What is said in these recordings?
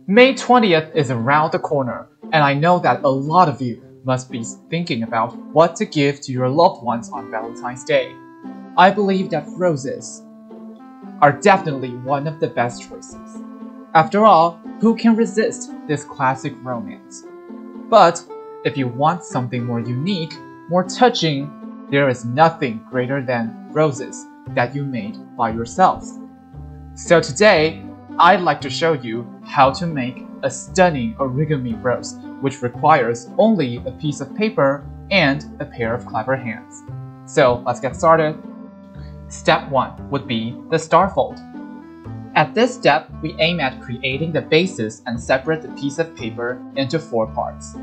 May 20th is around the corner, and I know that a lot of you must be thinking about what to give to your loved ones on Valentine's Day. I believe that roses are definitely one of the best choices. After all, who can resist this classic romance? But if you want something more unique, more touching, there is nothing greater than roses that you made by yourselves. So today, I'd like to show you how to make a stunning origami rose, which requires only a piece of paper and a pair of clever hands. So let's get started. Step 1 would be the Starfold. At this step, we aim at creating the basis and separate the piece of paper into 4 parts.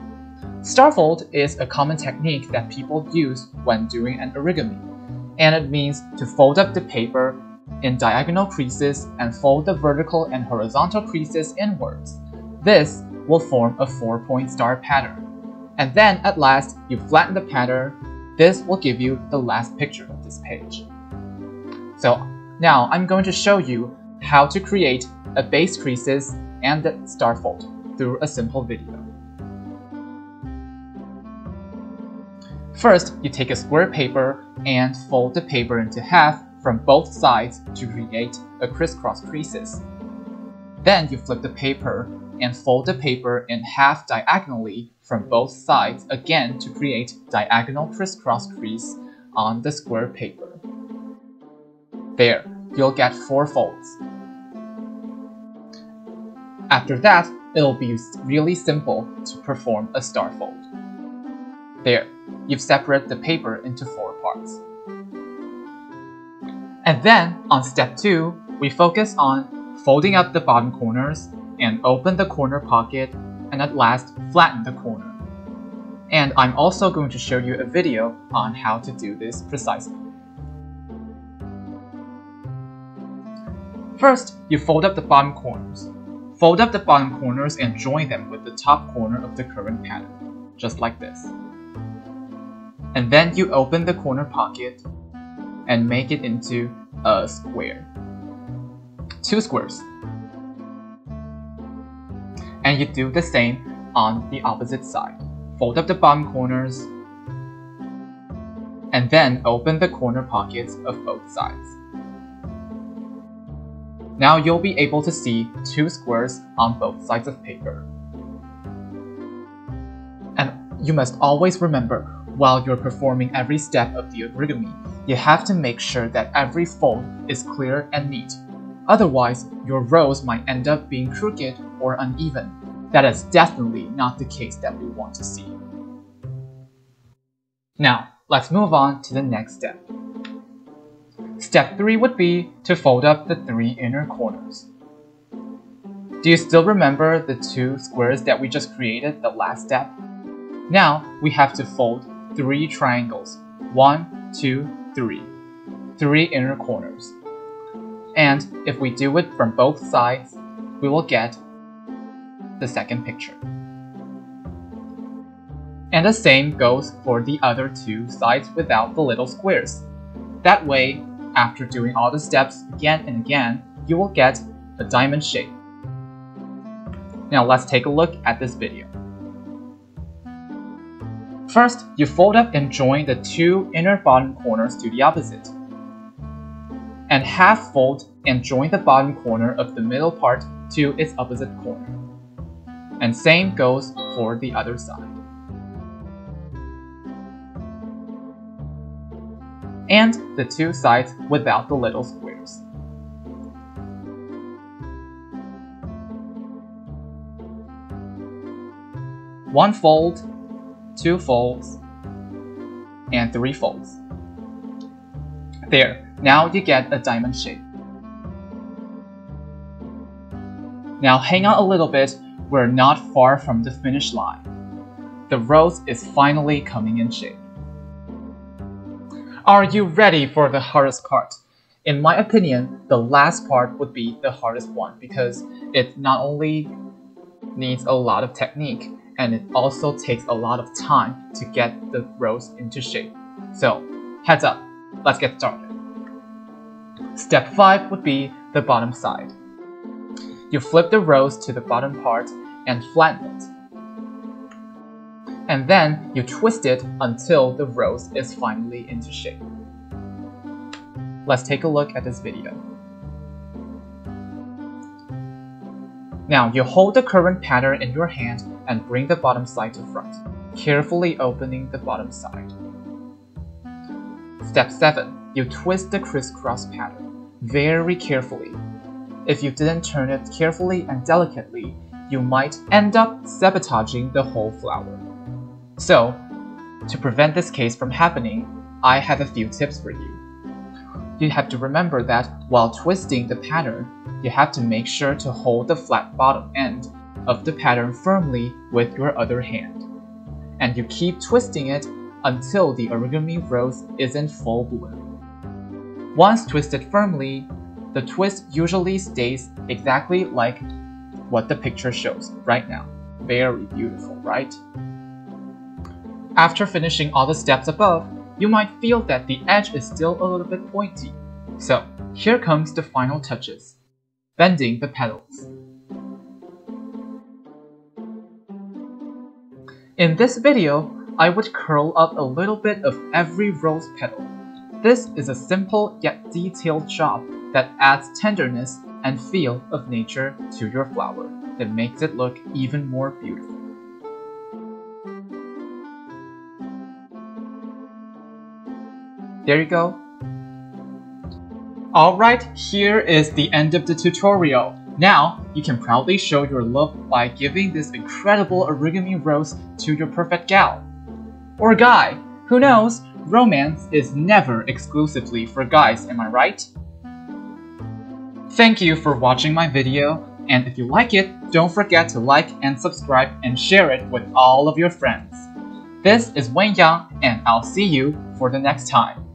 Starfold is a common technique that people use when doing an origami, and it means to fold up the paper in diagonal creases and fold the vertical and horizontal creases inwards. This will form a 4-point star pattern. And then at last, you flatten the pattern. This will give you the last picture of this page. So now I'm going to show you how to create a base creases and the Starfold through a simple video. First, you take a square paper and fold the paper into half from both sides to create a crisscross creases. Then you flip the paper and fold the paper in half diagonally from both sides again to create diagonal crisscross crease on the square paper. There, you'll get 4 folds. After that, it'll be really simple to perform a star fold. There, you've separated the paper into 4 parts. And then, on step 2, we focus on folding up the bottom corners and open the corner pocket, and at last, flatten the corner. And I'm also going to show you a video on how to do this precisely. First, you fold up the bottom corners. Fold up the bottom corners and join them with the top corner of the current pattern, just like this. And then you open the corner pocket and make it into a square. 2 squares. And you do the same on the opposite side. Fold up the bottom corners and then open the corner pockets of both sides. Now you'll be able to see 2 squares on both sides of paper. And you must always remember, while you're performing every step of the origami, you have to make sure that every fold is clear and neat. Otherwise, your rows might end up being crooked or uneven. That is definitely not the case that we want to see. Now, let's move on to the next step. Step 3 would be to fold up the 3 inner corners. Do you still remember the 2 squares that we just created the last step? Now, we have to fold 3 triangles. 1, 2, 3. 3 inner corners. And if we do it from both sides, we will get the second picture. And the same goes for the other 2 sides without the little squares. That way, after doing all the steps again and again, you will get a diamond shape. Now let's take a look at this video. First, you fold up and join the 2 inner bottom corners to the opposite. And half fold and join the bottom corner of the middle part to its opposite corner. And same goes for the other side. And the 2 sides without the little squares. One fold, 2 folds, and 3 folds. There, now you get a diamond shape. Now hang on a little bit, we're not far from the finish line. The rose is finally coming in shape. Are you ready for the hardest part? In my opinion, the last part would be the hardest one because it not only needs a lot of technique, and it also takes a lot of time to get the rose into shape. So, heads up, let's get started. Step 5 would be the bottom side. You flip the rose to the bottom part and flatten it. And then you twist it until the rose is finally into shape. Let's take a look at this video. Now you hold the current pattern in your hand and bring the bottom side to front, carefully opening the bottom side. Step 7. You twist the crisscross pattern very carefully. If you didn't turn it carefully and delicately, you might end up sabotaging the whole flower. So, to prevent this case from happening, I have a few tips for you. You have to remember that while twisting the pattern, you have to make sure to hold the flat bottom end of the pattern firmly with your other hand. And you keep twisting it until the origami rose is in full bloom. Once twisted firmly, the twist usually stays exactly like what the picture shows right now. Very beautiful, right? After finishing all the steps above, you might feel that the edge is still a little bit pointy. So, here comes the final touches. Bending the petals. In this video, I would curl up a little bit of every rose petal. This is a simple yet detailed job that adds tenderness and feel of nature to your flower that makes it look even more beautiful. There you go. Alright, here is the end of the tutorial. Now, you can proudly show your love by giving this incredible origami rose to your perfect gal. Or guy. Who knows? Romance is never exclusively for guys, am I right? Thank you for watching my video, and if you like it, don't forget to like and subscribe and share it with all of your friends. This is Wayne Yang, and I'll see you for the next time.